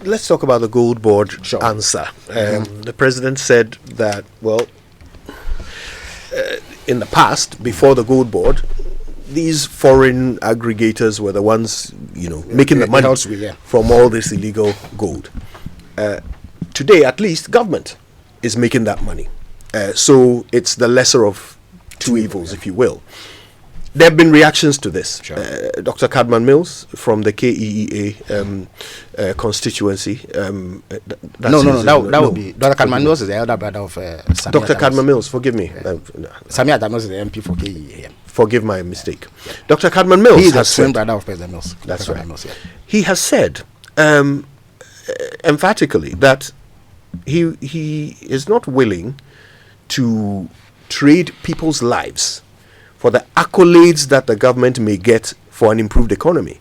let's talk about the GoldBod Sure. answer. The president said that, well, in the past, before the GoldBod, these foreign aggregators were the ones, making the money from all this illegal gold. Today, at least, government is making that money. So it's the lesser of two evils, if you will. There have been reactions to this. Sure. Dr. Cadman Mills from the KEEA constituency. That would be Dr. Cadman Mills is the elder brother of Samia. Dr. Cadman Mills, forgive me. Samia Mills is the MP for KEEA. Forgive my mistake. Yeah. Dr. Cadman Mills. He is the twin brother of President Mills. That's Dr. right. Mills, yeah. He has said emphatically that he is not willing to trade people's lives for the accolades that the government may get for an improved economy.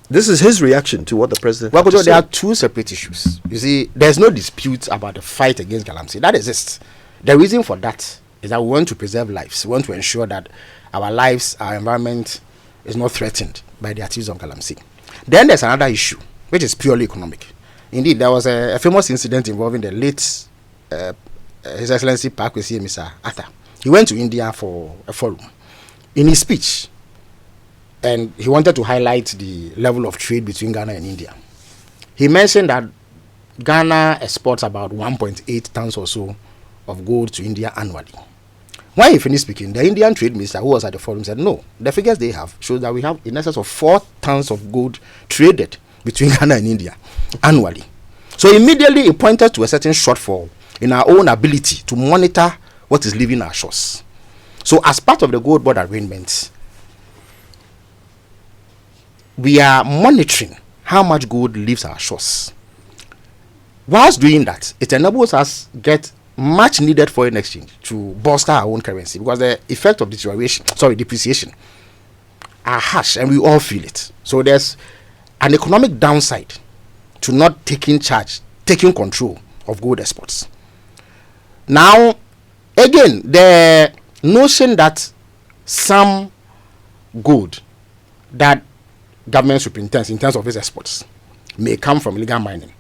This is his reaction to what the president had to say. There are two separate issues. You see, there's no dispute about the fight against galamsey. That exists. The reason for that is that we want to preserve lives. We want to ensure that our lives, our environment is not threatened by the activities of galamsey. Then there's another issue, which is purely economic. Indeed, there was a famous incident involving the late His Excellency Pakwesi Mr. Atta. He went to India for a forum. In his speech, and he wanted to highlight the level of trade between Ghana and India. He mentioned that Ghana exports about 1.8 tons or so of gold to India annually. When he finished speaking, the Indian trade minister who was at the forum said, no, the figures they have show that we have in excess of 4 tons of gold traded between Ghana and India annually. So immediately he pointed to a certain shortfall in our own ability to monitor what is leaving our shores. So as part of the GoldBod arrangements, we are monitoring how much gold leaves our shores. Whilst doing that, it enables us get much needed foreign exchange to bolster our own currency, because the effect of depreciation are harsh and we all feel it. So there's an economic downside to not taking control of gold exports. Now, again, the notion that some gold that government superintends in terms of its exports may come from illegal mining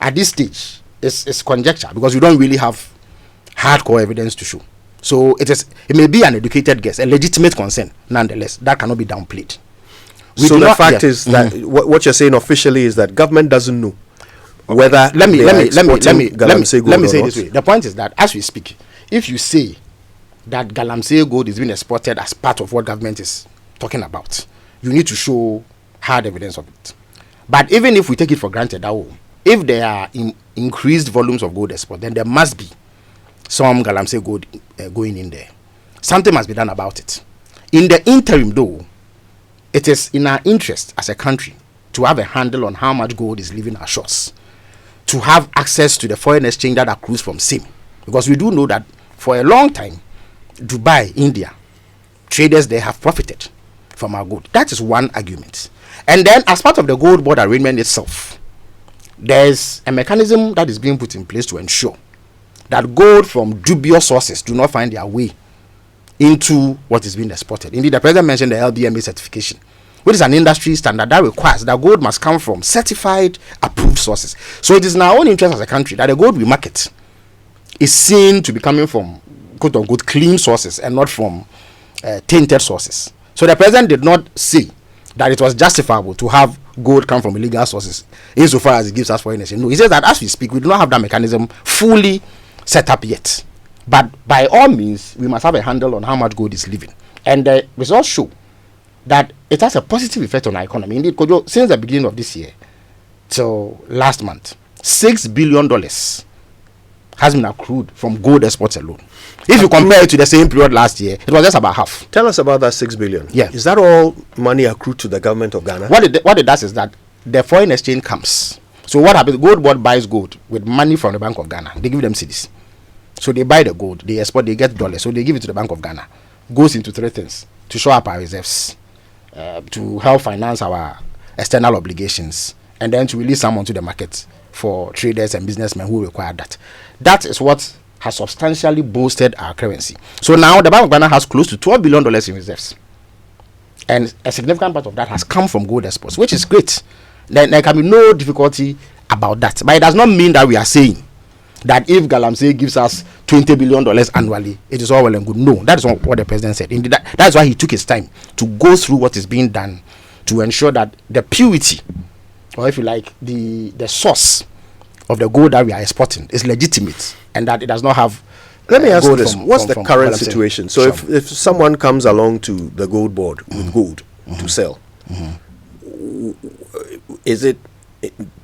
at this stage is conjecture, because we don't really have hardcore evidence to show. So it may be an educated guess, a legitimate concern, nonetheless, that cannot be downplayed. So the fact is that what you're saying officially is that government doesn't know whether let me say it this way. The point is that as we speak, if you say that galamsey gold is being exported as part of what government is talking about, you need to show hard evidence of it. But even if we take it for granted that if there are increased volumes of gold export, then there must be some galamsey gold going in there. Something must be done about it. In the interim, though, it is in our interest as a country to have a handle on how much gold is leaving our shores, to have access to the foreign exchange that accrues from SIM, because we do know that for a long time, Dubai, India, traders there have profited from our gold. That is one argument. And then as part of the GoldBod arrangement itself, there's a mechanism that is being put in place to ensure that gold from dubious sources do not find their way into what is being exported. Indeed, the president mentioned the LBMA certification, which is an industry standard that requires that gold must come from certified, approved sources. So it is in our own interest as a country that the gold we market is seen to be coming from quote-unquote clean sources and not from tainted sources. So the president did not say that it was justifiable to have gold come from illegal sources insofar as it gives us foreign exchange. No, he says that as we speak, we do not have that mechanism fully set up yet. But by all means, we must have a handle on how much gold is leaving. And the results show that it has a positive effect on our economy. Indeed, Kojo, since the beginning of this year till last month, $6 billion has been accrued from gold exports alone. If you compare it to the same period last year, it was just about half. Tell us about that $6 billion. Yeah. Is that all money accrued to the government of Ghana? What it does is that the foreign exchange comes. So what happens? GoldBod buys gold with money from the Bank of Ghana. They give them cedis. So they buy the gold, they export, they get dollars. So they give it to the Bank of Ghana. Goes into three things: to show up our reserves, to help finance our external obligations, and then to release some onto the market for traders and businessmen who require that. That is what has substantially boosted our currency. So now the Bank of Ghana has close to $12 billion in reserves. And a significant part of that has come from gold exports, which is great. There can be no difficulty about that. But it does not mean that we are saying that if galamsey gives us $20 billion annually, it is all well and good. No, that is not what the president said. Indeed, that's why he took his time to go through what is being done to ensure that the purity, or if you like, the source of the gold that we are exporting is legitimate, and that it does not have. Let me ask this: what's the current situation? So, if someone comes along to the GoldBod with gold to sell, is it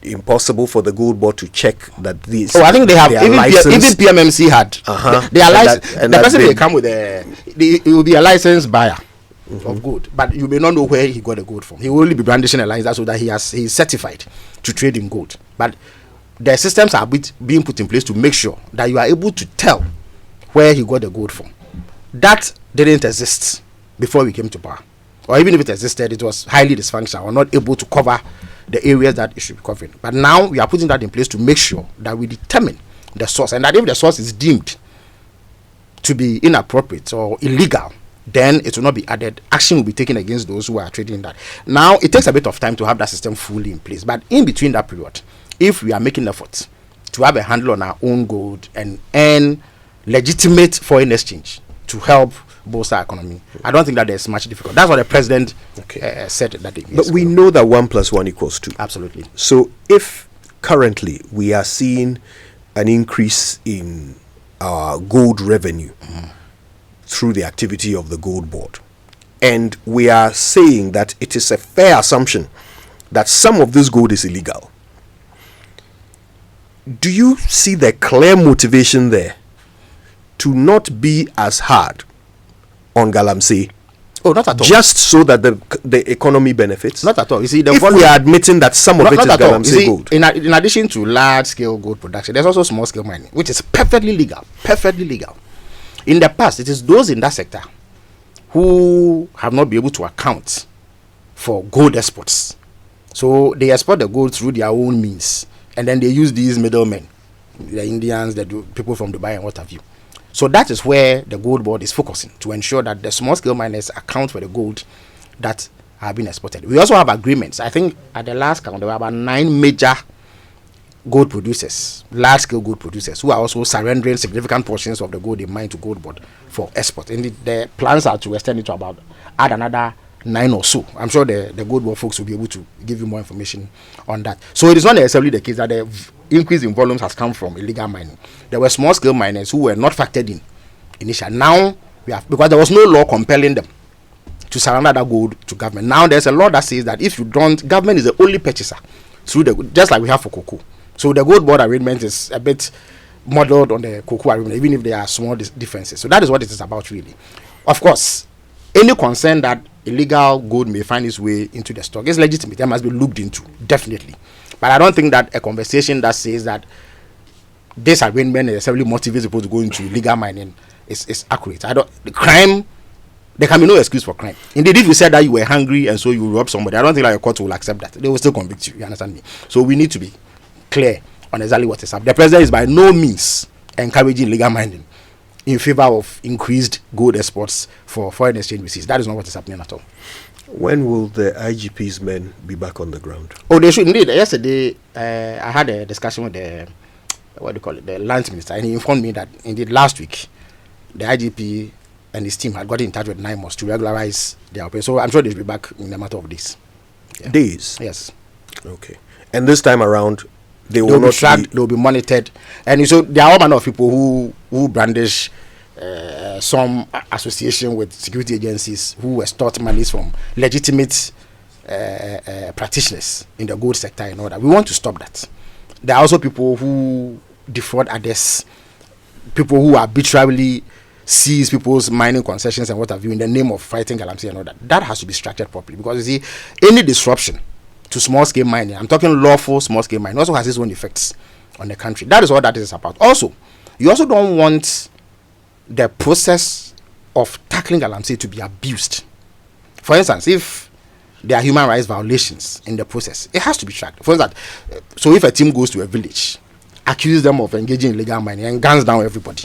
impossible for the GoldBod to check that these? Oh, I think they have. Even PMMC had. They are licensed. The person they come with it will be a licensed buyer of gold, but you may not know where he got the gold from. He will only be brandishing a license so that he is certified to trade in gold. But the systems are being put in place to make sure that you are able to tell where he got the gold from. That didn't exist before we came to power, or even if it existed, it was highly dysfunctional or not able to cover the areas that it should be covering. But now we are putting that in place to make sure that we determine the source, and that if the source is deemed to be inappropriate or illegal, then it will not be added. Action will be taken against those who are trading that. Now, it takes a bit of time to have that system fully in place. But in between that period, if we are making efforts to have a handle on our own gold and earn legitimate foreign exchange to help bolster our economy, I don't think that there's much difficult. That's what the president said that day. But we know that 1 + 1 = 2. Absolutely. So if currently we are seeing an increase in our gold revenue through the activity of the GoldBod, and we are saying that it is a fair assumption that some of this gold is illegal, do you see the clear motivation there to not be as hard on galamsey? Oh, not at all. Just so that the economy benefits? Not at all. You see, if we are admitting that some of it is galamsey gold. In addition to large-scale gold production, there's also small-scale mining, which is perfectly legal. Perfectly legal. In the past, it is those in that sector who have not been able to account for gold exports. So they export the gold through their own means, and then they use these middlemen, the Indians, the people from Dubai and what have you. So that is where the GoldBod is focusing, to ensure that the small-scale miners account for the gold that have been exported. We also have agreements. I think at the last count, there were about 9 major gold producers, large-scale gold producers, who are also surrendering significant portions of the gold they mine to GoldBod for export. And the plans are to extend it to add another 9 or so. I'm sure the GoldBod folks will be able to give you more information on that. So it is not necessarily the case that the increase in volumes has come from illegal mining. There were small-scale miners who were not factored in initially. Now, because there was no law compelling them to surrender that gold to government. Now there's a law that says that if you don't, government is the only purchaser through just like we have for cocoa. So the GoldBod arrangement is a bit modeled on the cocoa arrangement, even if there are small differences. So that is what it is about, really. Of course, any concern that illegal gold may find its way into the stock is legitimate. It must be looked into, definitely. But I don't think that a conversation that says that this arrangement necessarily motivates people to go into illegal mining is accurate. There can be no excuse for crime. Indeed, if you said that you were hungry and so you robbed somebody, I don't think that a court will accept that. They will still convict you. You understand me? So we need to be clear on exactly what is happening. The president is by no means encouraging illegal mining in favor of increased gold exports for foreign exchange receipts. That is not what is happening at all. When will the IGP's men be back on the ground? Oh, they should indeed. Yesterday, I had a discussion with the lands minister, and he informed me that indeed last week, the IGP and his team had got in touch with NIMOS to regularize their operation. So I'm sure they'll be back in a matter of days. Yeah. Days? Yes. Okay. And this time around, they'll be tracked, they'll be monitored. And so there are all manner of people who brandish some association with security agencies who extort monies from legitimate practitioners in the gold sector and all that. We want to stop that. There are also people who defraud others, people who arbitrarily seize people's mining concessions and what have you in the name of fighting galamsey and all that. That has to be structured properly, because you see, any disruption to small-scale mining, I'm talking lawful small-scale mining, also has its own effects on the country. That is what that is about. Also, you also don't want the process of tackling galamsey to be abused. For instance, if there are human rights violations in the process, it has to be tracked. For instance, so if a team goes to a village, accuse them of engaging in illegal mining and guns down everybody.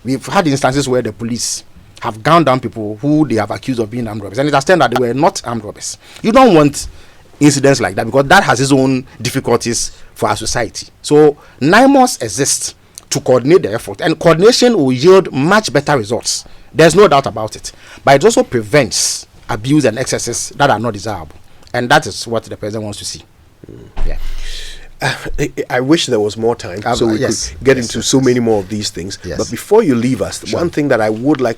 We've had instances where the police have gunned down people who they have accused of being armed robbers, and it has turned out they were not armed robbers. You don't want incidents like that, because that has its own difficulties for our society. So NIMOS exists to coordinate the effort, and coordination will yield much better results. There's no doubt about it. But it also prevents abuse and excesses that are not desirable, and that is what the president wants to see. Yeah. I wish there was more time so we could get into so many more of these things. But before you leave us, one thing that I would like